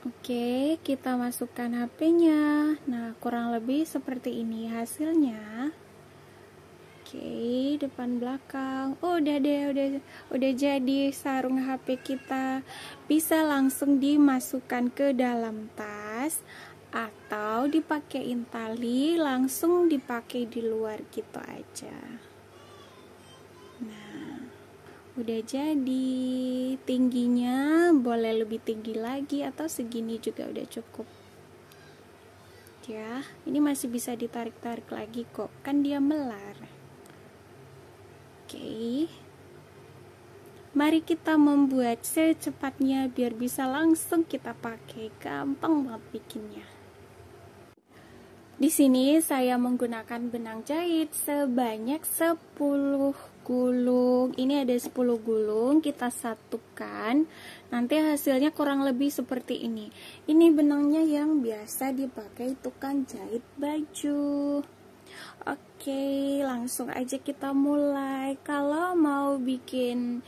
Oke, kita masukkan HP-nya. Nah, kurang lebih seperti ini hasilnya. Oke, depan belakang. Oh, udah deh, udah jadi sarung HP kita. Bisa langsung dimasukkan ke dalam tas atau dipakein tali, langsung dipakai di luar gitu aja. Nah, udah jadi. Tingginya boleh lebih tinggi lagi atau segini juga udah cukup. Ya, ini masih bisa ditarik-tarik lagi kok, kan dia melar. Oke. Mari kita membuat secepatnya biar bisa langsung kita pakai. Gampang banget bikinnya. Di sini saya menggunakan benang jahit sebanyak 10 gulung. Ini ada 10 gulung, kita satukan. Nanti hasilnya kurang lebih seperti ini. Ini benangnya yang biasa dipakai tukang jahit baju. Oke, langsung aja kita mulai. Kalau mau bikin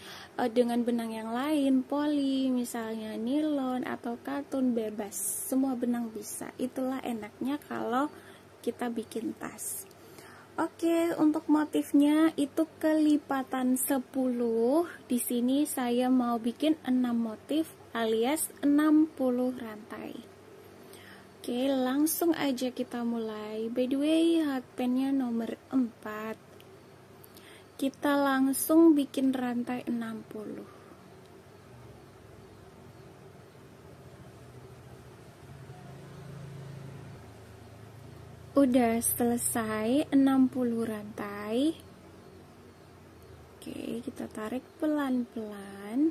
dengan benang yang lain, poli, misalnya nilon atau katun, bebas. Semua benang bisa. Itulah enaknya kalau kita bikin tas. Oke, untuk motifnya itu kelipatan 10. Di sini saya mau bikin 6 motif alias 60 rantai. Oke, langsung aja kita mulai. By the way, hakpennya nomor 4. Kita langsung bikin rantai 60. Udah selesai 60 rantai. Oke, kita tarik pelan-pelan.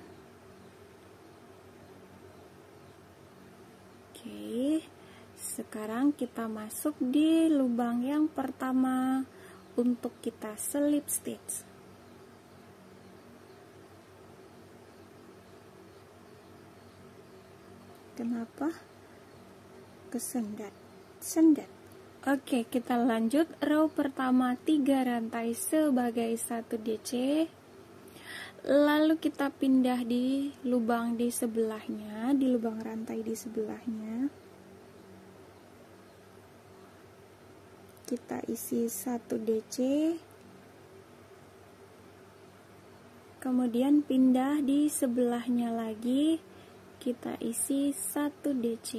Oke, sekarang kita masuk di lubang yang pertama untuk kita slip stitch. Kenapa? Kesendat. Oke, kita lanjut row pertama 3 rantai sebagai 1 DC. Lalu kita pindah di lubang di sebelahnya, di lubang rantai di sebelahnya. Kita isi 1 DC. Kemudian pindah di sebelahnya lagi, kita isi 1 DC.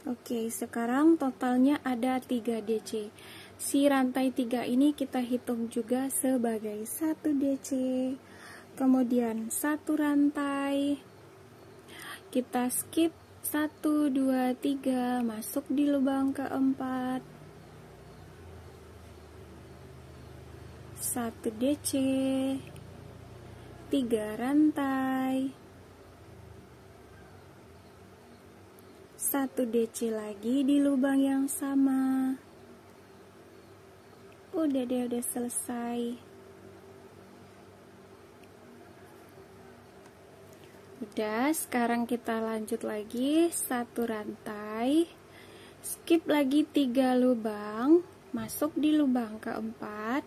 Oke, sekarang totalnya ada 3 DC. Si rantai 3 ini kita hitung juga sebagai 1 DC. Kemudian 1 rantai. Kita skip 1, 2, 3, masuk di lubang keempat. 1 DC. 3 rantai. 1 DC lagi di lubang yang sama. Udah selesai. Udah, sekarang kita lanjut lagi 1 rantai. Skip lagi 3 lubang, masuk di lubang keempat.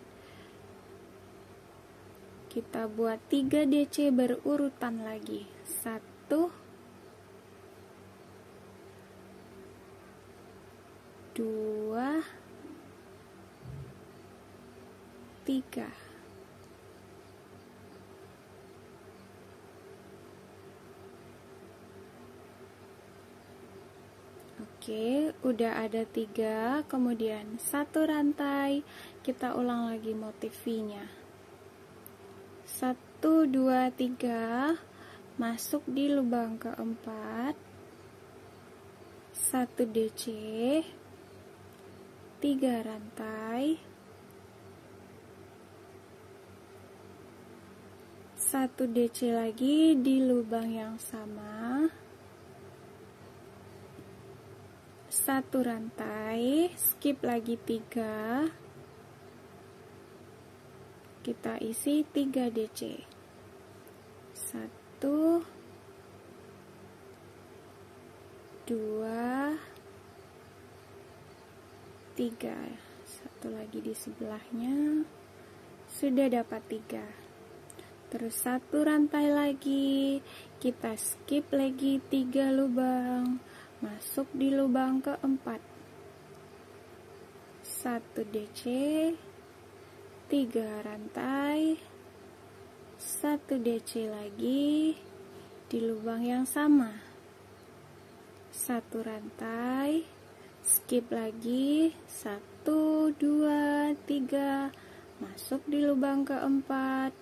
Kita buat 3 DC berurutan lagi. 1, 2, 3. Oke, udah ada 3, kemudian 1 rantai, kita ulang lagi motif V-nya. 1, 2, 3, masuk di lubang keempat. 1 DC. 3 rantai, 1 DC lagi di lubang yang sama, 1 rantai, skip lagi 3, kita isi 3 DC. 1, 2, 3. Satu lagi di sebelahnya. sudah dapat 3. Terus 1 rantai lagi, kita skip lagi 3 lubang, masuk di lubang keempat. 1 DC, 3 rantai, 1 DC lagi di lubang yang sama. 1 rantai, skip lagi, 1, 2, 3, masuk di lubang keempat.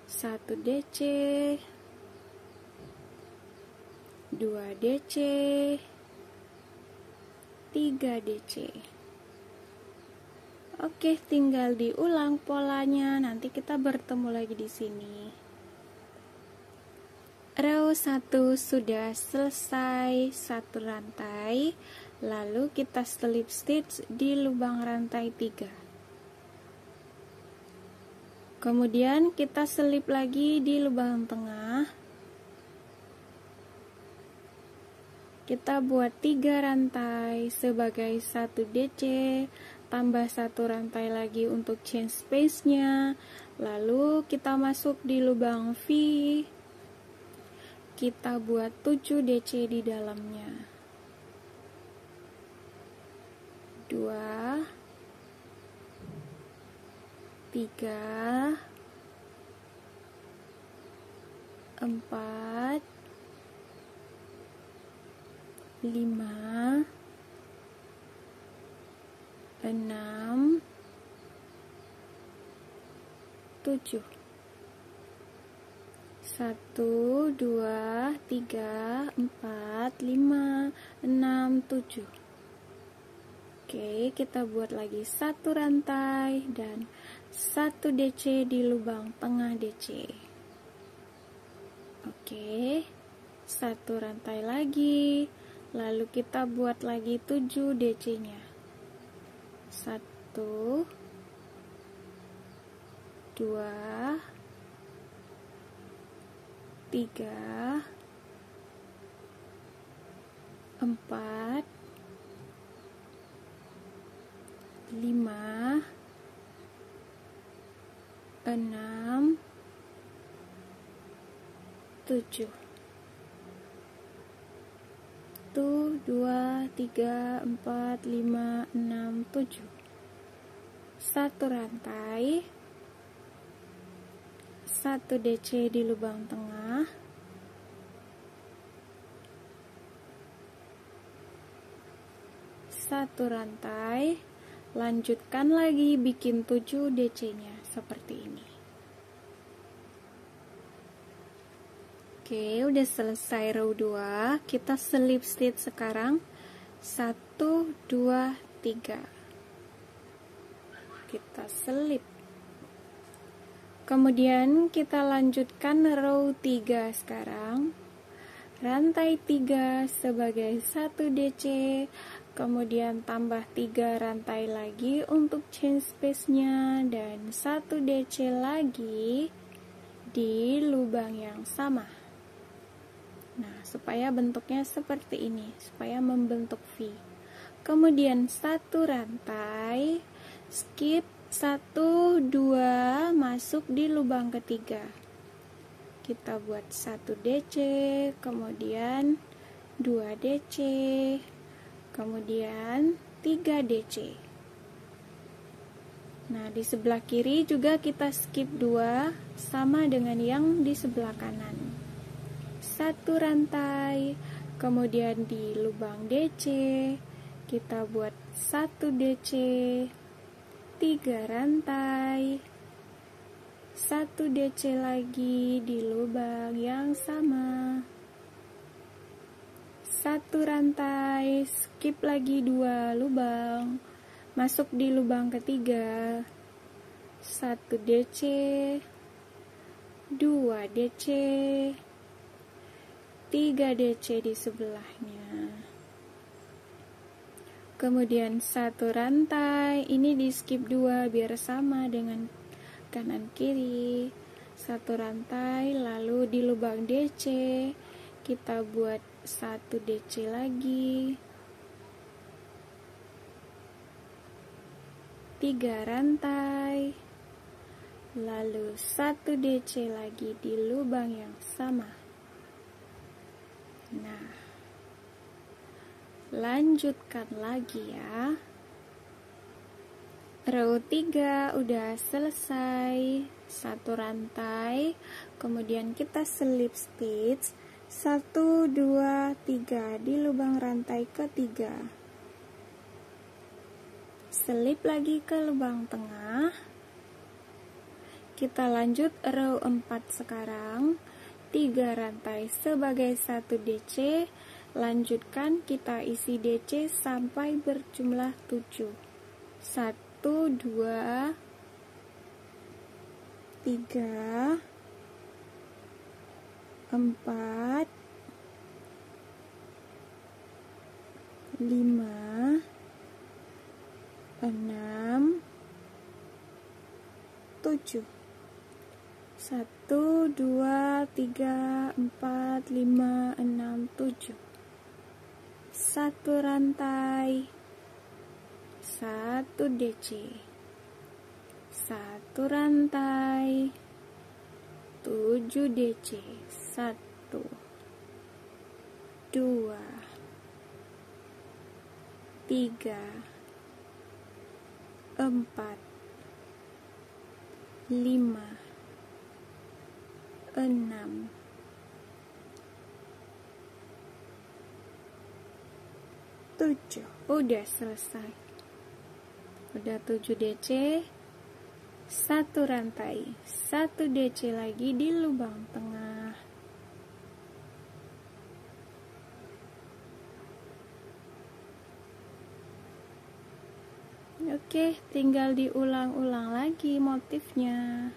1 DC, 2 DC, 3 DC. Oke, tinggal diulang polanya. Nanti kita bertemu lagi di sini. Row 1 sudah selesai, 1 rantai, lalu kita slip stitch di lubang rantai 3. Kemudian kita selip lagi di lubang tengah. Kita buat 3 rantai sebagai 1 DC, tambah 1 rantai lagi untuk chain space-nya. Lalu kita masuk di lubang V. Kita buat 7 DC di dalamnya. 2, 3, 4, 5, 6, 7. 1, 2, 3, 4, 5, 6, 7. Oke, kita buat lagi 1 rantai dan 1 DC di lubang tengah DC. Oke, 1 rantai lagi, lalu kita buat lagi 7 DC nya. 1, 2, 3, 4, 5, 6, 7. 1, 2, 3, 4, 5, 6, 7. 1 rantai, 1 DC di lubang tengah, 1 rantai, lanjutkan lagi bikin 7 DC nya seperti ini. Oke, udah selesai row 2. Kita slip stitch sekarang. 1, 2, 3. Kita slip. Kemudian kita lanjutkan row 3 sekarang. Rantai 3 sebagai 1 DC, kemudian tambah 3 rantai lagi untuk chain space-nya dan 1 DC lagi di lubang yang sama. Nah, supaya bentuknya seperti ini, supaya membentuk V. Kemudian 1 rantai, skip 1, 2, masuk di lubang ketiga. Kita buat 1 DC, kemudian 2 DC, kemudian 3 DC. Nah, di sebelah kiri juga kita skip 2, sama dengan yang di sebelah kanan. 1 rantai, kemudian di lubang DC, kita buat 1 DC, 3 rantai, 1 DC lagi di lubang yang sama, 1 rantai, skip lagi 2 lubang, masuk di lubang ketiga, 1 DC, 2 DC, 3 DC di sebelahnya. Kemudian 1 rantai, ini di skip 2 biar sama dengan kanan kiri. 1 rantai, lalu di lubang DC kita buat 1 DC lagi, 3 rantai, lalu 1 DC lagi di lubang yang sama. Nah, lanjutkan lagi ya. Row 3 udah selesai, 1 rantai, kemudian kita slip stitch 1, 2, 3 di lubang rantai ketiga. Selip lagi ke lubang tengah. Kita lanjut row 4 sekarang, 3 rantai sebagai 1 DC. Lanjutkan, kita isi DC sampai berjumlah 7. 1, 2, 3, 4, 5, 6, 7. 1, 2, 3, 4, 5, 6, 7. 1 rantai, 1 DC, 1 rantai, 7 DC, 1, 2, 3, 4, 5, 6, 7. Udah selesai. Udah 7 DC, 1 rantai, 1 DC lagi di lubang tengah. Oke, tinggal diulang-ulang lagi motifnya.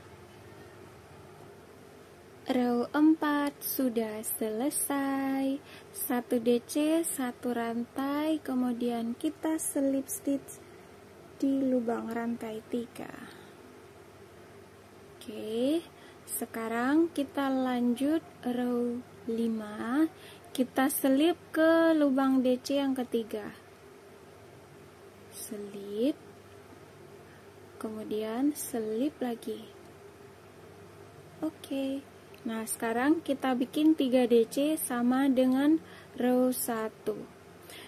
Row 4 sudah selesai, 1 DC, 1 rantai, kemudian kita slip stitch di lubang rantai 3. Oke, sekarang kita lanjut row 5, kita selip ke lubang DC yang ketiga. Selip, kemudian selip lagi. Oke. Nah, sekarang kita bikin 3 DC sama dengan row 1.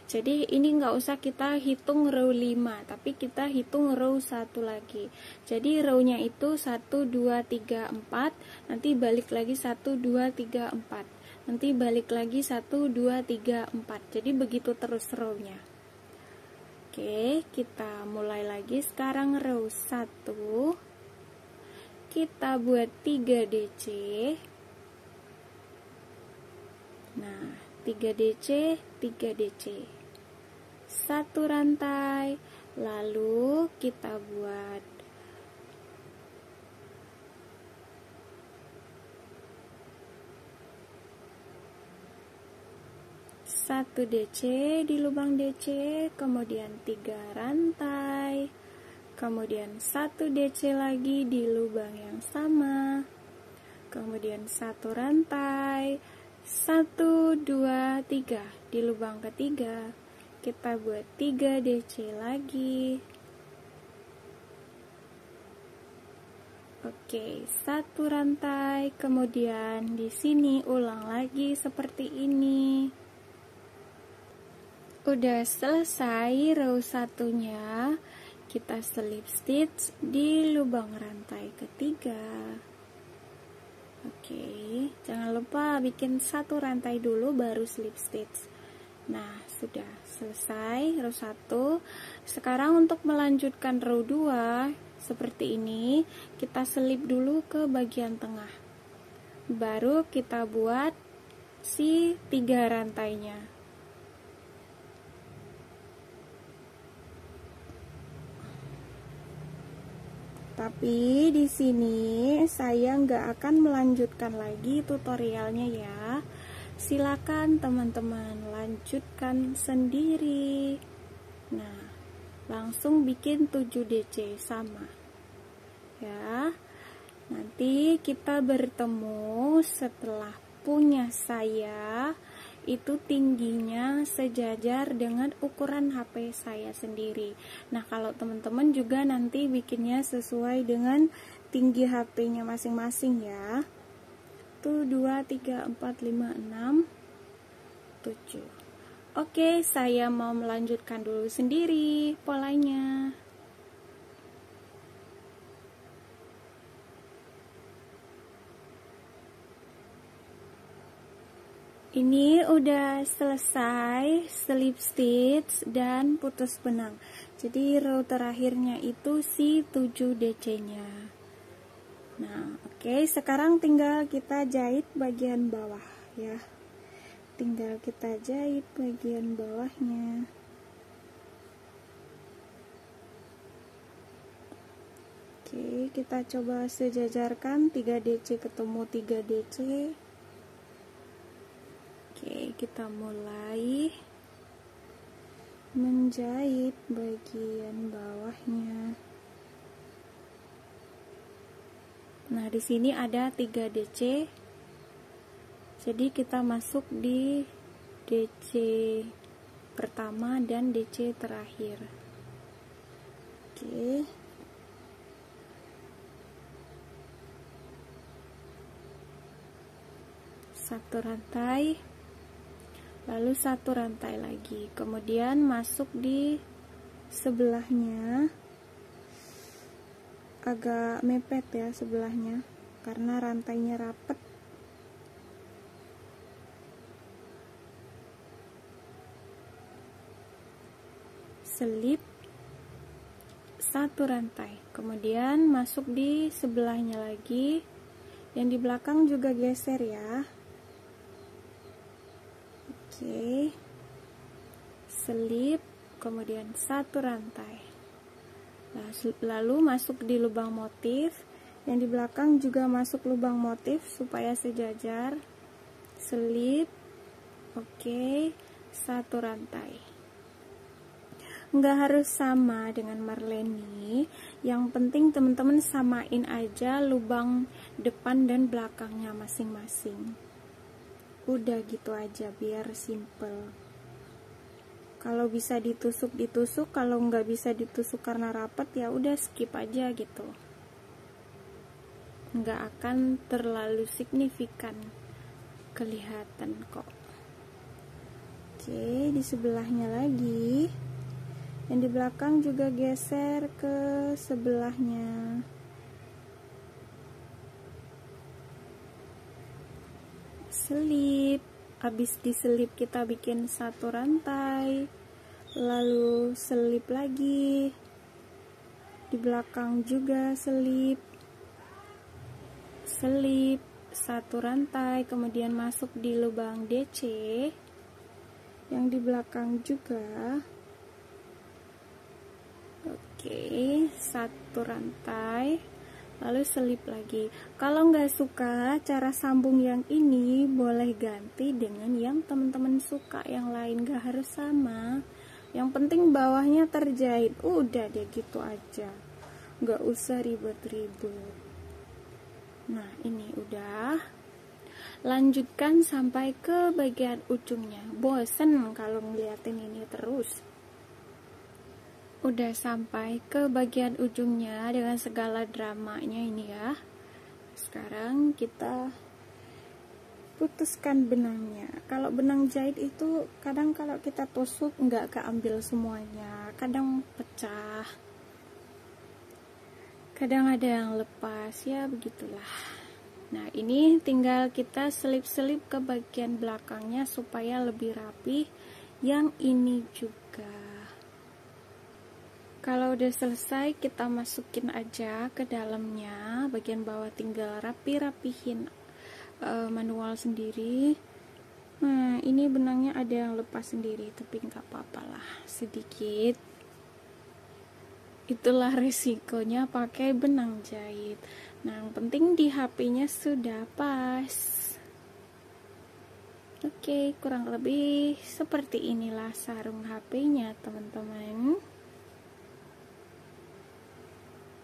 Jadi ini nggak usah kita hitung row 5, tapi kita hitung row 1 lagi. Jadi row-nya itu 1, 2, 3, 4, nanti balik lagi 1, 2, 3, 4. Nanti balik lagi 1, 2, 3, 4. Jadi begitu terus row-nya. Oke, kita mulai lagi. Sekarang row 1. Kita buat 3 DC. Nah, 3 DC, 3 DC. 1 rantai, lalu kita buat satu DC di lubang DC, kemudian 3 rantai, kemudian 1 DC lagi di lubang yang sama, kemudian 1 rantai, 1, 2, 3 di lubang ketiga. Kita buat 3 DC lagi. Oke, 1 rantai, kemudian di sini ulang lagi seperti ini. Udah selesai row 1-nya, kita slip stitch di lubang rantai ketiga. Oke, jangan lupa bikin 1 rantai dulu baru slip stitch. Nah, sudah selesai row 1. Sekarang untuk melanjutkan row 2 seperti ini, kita selip dulu ke bagian tengah. Baru kita buat si 3 rantainya. Tapi di sini saya nggak akan melanjutkan lagi tutorialnya ya. Silakan teman-teman lanjutkan sendiri. Nah, langsung bikin 7 DC sama. Ya. Nanti kita bertemu setelah punya saya itu tingginya sejajar dengan ukuran HP saya sendiri. Nah, kalau teman-teman juga nanti bikinnya sesuai dengan tinggi HP-nya masing-masing ya. Tuh 2, 3, 4, 5, 6, 7. Oke, saya mau melanjutkan dulu sendiri polanya. Ini udah selesai slip stitch dan putus benang. Jadi row terakhirnya itu si 7 DC nya. Nah, oke, sekarang tinggal kita jahit bagian bawah ya. Tinggal kita jahit bagian bawahnya. Oke, kita coba sejajarkan 3 DC ketemu 3 DC. Oke, kita mulai menjahit bagian bawahnya. Nah, di sini ada 3 DC. Jadi kita masuk di DC pertama dan DC terakhir. Oke. Satu rantai. Lalu satu rantai lagi, kemudian masuk di sebelahnya, agak mepet ya sebelahnya karena rantainya rapet. Selip satu rantai, kemudian masuk di sebelahnya lagi, yang di belakang juga geser ya. Oke, selip, kemudian satu rantai, lalu masuk di lubang motif, yang di belakang juga masuk lubang motif supaya sejajar, selip, oke, satu rantai. Nggak harus sama dengan Marleni, yang penting teman-teman samain aja lubang depan dan belakangnya masing-masing. Udah gitu aja biar simple. Kalau bisa ditusuk, kalau nggak bisa ditusuk karena rapat ya udah skip aja gitu. Nggak akan terlalu signifikan kelihatan kok. Oke, di sebelahnya lagi, yang di belakang juga geser ke sebelahnya. Selip, habis diselip kita bikin satu rantai, lalu selip lagi, di belakang juga selip, selip satu rantai, kemudian masuk di lubang DC, yang di belakang juga. Oke, satu rantai, lalu selip lagi. Kalau nggak suka cara sambung yang ini, boleh ganti dengan yang teman-teman suka, yang lain nggak harus sama. Yang penting bawahnya terjahit, udah deh gitu aja, nggak usah ribet-ribet. Nah, ini udah. Lanjutkan sampai ke bagian ujungnya. Bosen kalau ngeliatin ini terus. Udah sampai ke bagian ujungnya dengan segala dramanya ini ya. Sekarang kita putuskan benangnya. Kalau benang jahit itu kadang kalau kita tusuk nggak keambil semuanya, kadang pecah, kadang ada yang lepas, ya begitulah. Nah, ini tinggal kita selip-selip ke bagian belakangnya supaya lebih rapi. Yang ini juga. Kalau udah selesai, kita masukin aja ke dalamnya. Bagian bawah tinggal rapi-rapihin manual sendiri. Nah, ini benangnya ada yang lepas sendiri, tapi nggak apa-apa lah, sedikit. Itulah resikonya pakai benang jahit. Nah, yang penting di HP-nya sudah pas. Oke, kurang lebih seperti inilah sarung HP-nya, teman-teman.